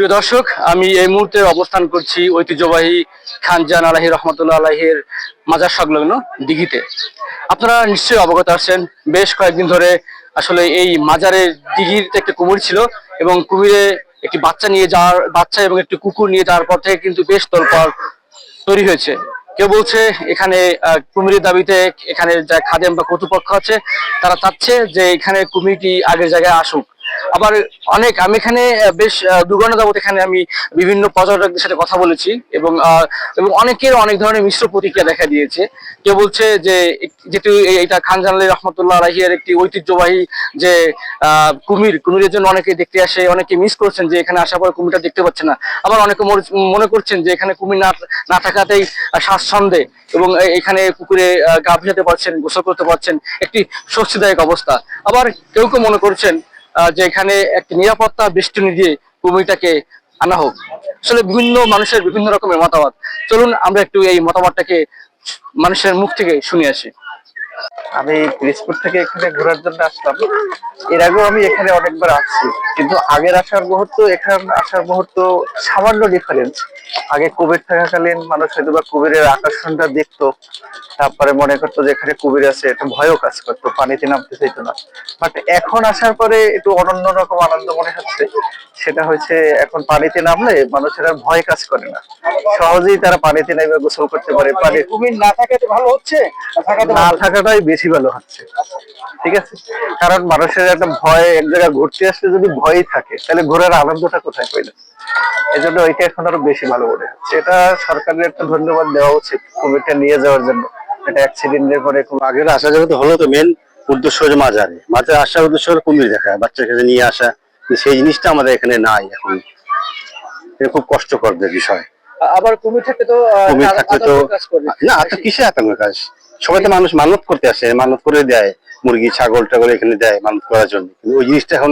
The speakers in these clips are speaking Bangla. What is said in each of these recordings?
প্রিয় দর্শক, আমি এই মুহূর্তে অবস্থান করছি ঐতিহ্যবাহী খানজাহান আলাহি রহমতুল্লাহ আলাহির মাজার সংলগ্ন দিঘিতে। আপনারা নিশ্চয়ই অবগত আছেন, বেশ কয়েকদিন ধরে আসলে এই মাজারের দিঘিতে একটা কুমির ছিল এবং কুমিরে একটি বাচ্চা এবং একটি কুকুর নিয়ে যাওয়ার পর থেকে কিন্তু বেশ তোলপাড় তৈরি হয়েছে। কেউ বলছে এখানে কুমিরের দাবিতে এখানে যা খাদেম বা কর্তৃপক্ষ আছে তারা চাচ্ছে যে এখানে কুমিরটি আগের জায়গায় আসুক। আবার আমি এখানে বেশ 2 ঘন্টা যাবত এখানে আমি বিভিন্ন পর্যটকদের সাথে কথা বলেছি এবং অনেকের অনেক ধরনের মিশ্র প্রতিক্রিয়া দেখা দিয়েছে। কেউ বলছে যে যেহেতু এটা খানজাহান আলী রহমতুল্লাহ আলাহির একটি ঐতিহ্যবাহী যে কুমিরের জন্য অনেকে দেখতে আসে, অনেকে মিস করছেন যে এখানে আসার পর কুমিরটা দেখতে পাচ্ছে না। আবার অনেকে মনে করছেন যে এখানে কুমির না থাকাতেই স্বাচ্ছন্দ্যে এবং এখানে পুকুরে গা ভিজাতে পারছেন, গোসল করতে পারছেন, একটি স্বস্তিদায়ক অবস্থা। আবার কেউ মনে করছেন যে এখানে একটি নিরাপত্তা বেষ্টনী দিয়ে কুমিরটাকে আনা হোক। আসলে বিভিন্ন মানুষের বিভিন্ন রকমের মতামত। চলুন আমরা একটু এই মতামতটাকে মানুষের মুখ থেকে শুনে আসি। আমি পিরিজপুর থেকে এখানে ঘোরার জন্য আসলাম। এর আগেও আমি এখানে অনেকবার আসছি, কিন্তু আগের আসার মুহূর্ত এখানে আসার মুহূর্ত সামান্য ডিফারেন্স। আগে কুমির থাকাকালীন মানুষ হয়তো বা কুমিরের আকর্ষণটা দেখতো, তারপরে মনে করতো যে এখানে কুমির আছে, একটা ভয়ও কাজ করতো, পানিতে নামতে চাইতো না। বাট এখন আসার পরে একটু অনন্য রকম আনন্দ মনে হচ্ছে। সেটা হচ্ছে এখন পানিতে নামলে মানুষের আর ভয় কাজ করে না, সহজেই তারা পানিতে নেমে গোসল করতে পারে। কুমির না থাকাতে ভালো হচ্ছে, না থাকাটাই বেশি ভালো হচ্ছে, ঠিক আছে। কারণ মানুষের একটা ভয়, এক জায়গায় ঘুরতে আসলে যদি ভয়ই থাকে তাহলে ঘোরার আনন্দটা কোথায় পাইলে? এই জন্য ওইটা এখন আরো বেশি ভালো মনে হচ্ছে। এটা সরকারের একটা ধন্যবাদ দেওয়া উচিত কুমিরটা নিয়ে যাওয়ার জন্য। এটা অ্যাক্সিডেন্টের পরে আগের আসা যেহেতু হলো, তো মেন উদ্দেশ্য হচ্ছে মাজারে আসার উদ্দেশ্য হলো কুমির দেখা, বাচ্চাকে নিয়ে আসা। সেই জিনিসটা আমাদের এখানে নাই এখন, এটা খুব কষ্টকর বিষয়। আবার কুমির থাকতে তো না, কিসে আতঙ্কের কাজ? সবাই তো মানুষ মানত করতে আসে, মানত করে দেয়, মুরগি ছাগল টাগল এখানে দেয় মানত করার জন্য। কিন্তু ওই জিনিসটা এখন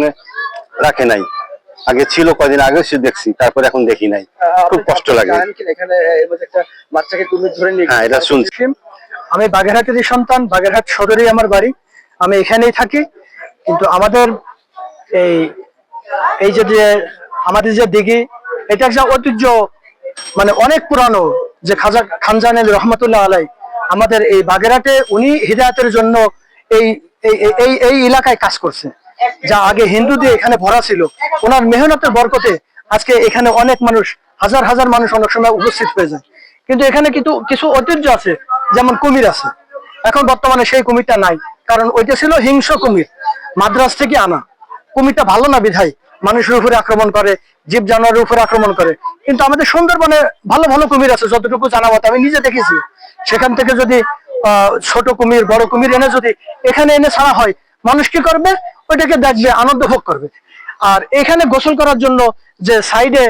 রাখে নাই। আগে ছিল, কয়দিন আগে সে দেখছি, তারপরে এখন দেখি নাই, খুব কষ্ট লাগে। এখানে একটা বাচ্চাকে কুমির ধরে নিয়ে, হ্যাঁ, এটা শুনছি। আমি বাগেরহাটেরই সন্তান, বাগেরহাট সদরেই আমার বাড়ি, আমি এখানেই থাকি। কিন্তু আমাদের এই যে আমাদের যে দিঘি, এটা একটা ঐতিহ্য, মানে অনেক পুরানো। যে খানজাহান আলী রহমতুল্লাহ আলাই আমাদের এই বাগেরহাটে উনি হিদায়াতের জন্য এই এই এই এলাকায় কাজ করছে, যা আগে হিন্দু দিয়ে এখানে ভরা ছিল। ওনার মেহনতের বরকতে আজকে এখানে অনেক মানুষ, হাজার হাজার মানুষ অনেক সময় উপস্থিত হয়ে যায়। কিন্তু এখানে কিন্তু কিছু ঐতিহ্য আছে, যেমন কুমির আছে। এখন বর্তমানে সেই কুমিরটা নাই, কারণ ওইটা ছিল হিংস্র কুমির, মাদ্রাজ থেকে আনা। কুমিরটা ভালো না বিধায় মানুষের উপরে আক্রমণ করে, জীব জানোয়ারের উপরে আক্রমণ করে। কিন্তু আমাদের সুন্দরবনে ভালো ভালো কুমির আছে, যতটুকু জানা মতো আমি নিজে দেখেছি। সেখান থেকে যদি ছোট কুমির, বড় কুমির এনে যদি এখানে এনে ছাড়া হয়, মানুষ কি করবে? ওইটাকে দেখবে, আনন্দ ভোগ করবে। আর এখানে গোসল করার জন্য যে সাইডে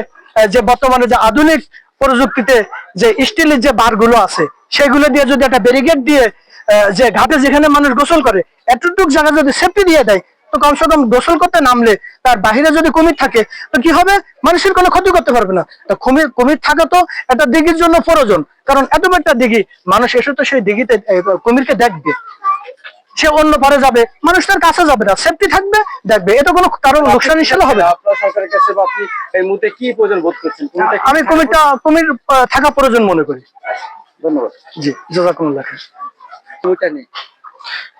যে বর্তমানে যে আধুনিক প্রযুক্তিতে যে স্টিলের যে বারগুলো আছে, সেগুলো দিয়ে যদি একটা ব্যারিকেড দিয়ে যে ঘাটে যেখানে মানুষ গোসল করে এতটুকু জায়গা যদি সেফটি দিয়ে দেয়, তো কমসে কম গোসল করতে নামলে তার বাহিরে যদি কুমির থাকে তো কি হবে? মানুষের কোনো ক্ষতি করতে পারবে না। কুমির থাকা তো একটা দিঘির জন্য প্রয়োজন, কারণ এত একটা দিঘি, মানুষ এসে তো সেই দিঘিতে কুমিরকে দেখবে। সে অন্য পারে যাবে, মানুষ তার কাছে যাবে না, সেফটি থাকবে, দেখবে। এটা কোনো কারণ লোকসান হিসেবে হবে। আপনার সরকারের কাছে বা আপনি এই মুহূর্তে কি প্রয়োজন বোধ করছেন? আমি কুমির থাকা প্রয়োজন মনে করি। ধন্যবাদ। জি, জাযাকুমুল্লাহ খাইর। কুমিরটা নেই।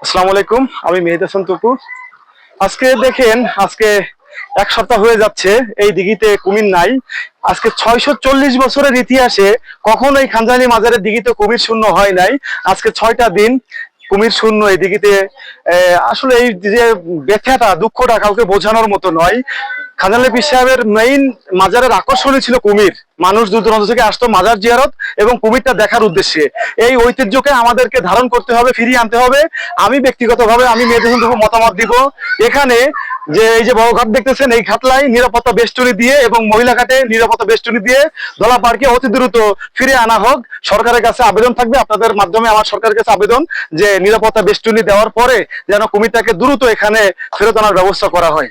আসসালামু আলাইকুম, আমি মেহেদি হাসান টুকু। আজকে দেখেন, আজকে 1 সপ্তাহ হয়ে যাচ্ছে এই দিঘিতে কুমির নাই। আজকে 640 বছরের ইতিহাসে কখনো এই খানজাহান আলী মাজারের দিঘিতে কুমির শূন্য হয় নাই। আজকে 6টা দিন কুমির শূন্য এই দিঘিতে। আসলে এই যে ব্যথাটা, দুঃখটা কাউকে বোঝানোর মতো নয়। খানজাহান আলী পীর সাহেবের মেইন মাজারের আকর্ষণই ছিল কুমির। মানুষ দূর দূরান্ত থেকে আসতো মাজার জিয়ারত এবং কুমিরটা দেখার উদ্দেশ্যে। এই ঐতিহ্যকে আমাদেরকে ধারণ করতে হবে, ফিরিয়ে আনতে হবে। আমি ব্যক্তিগতভাবে আমি মেহেদি হাসান টুকু মতামত দিব, এখানে যে এই যে বড় ঘাট দেখতেছেন, এই ঘাটলাই নিরাপত্তা বেষ্টনী দিয়ে এবং মহিলা ঘাটে নিরাপত্তা বেষ্টনী দিয়ে ধলা পার্কে অতি দ্রুত ফিরে আনা হোক। সরকারের কাছে আবেদন থাকবে, আপনাদের মাধ্যমে আমার সরকারের কাছে আবেদন, যে নিরাপত্তা বেষ্টনী দেওয়ার পরে যেন কুমিরটাকে দ্রুত এখানে ফেরত আনার ব্যবস্থা করা হয়।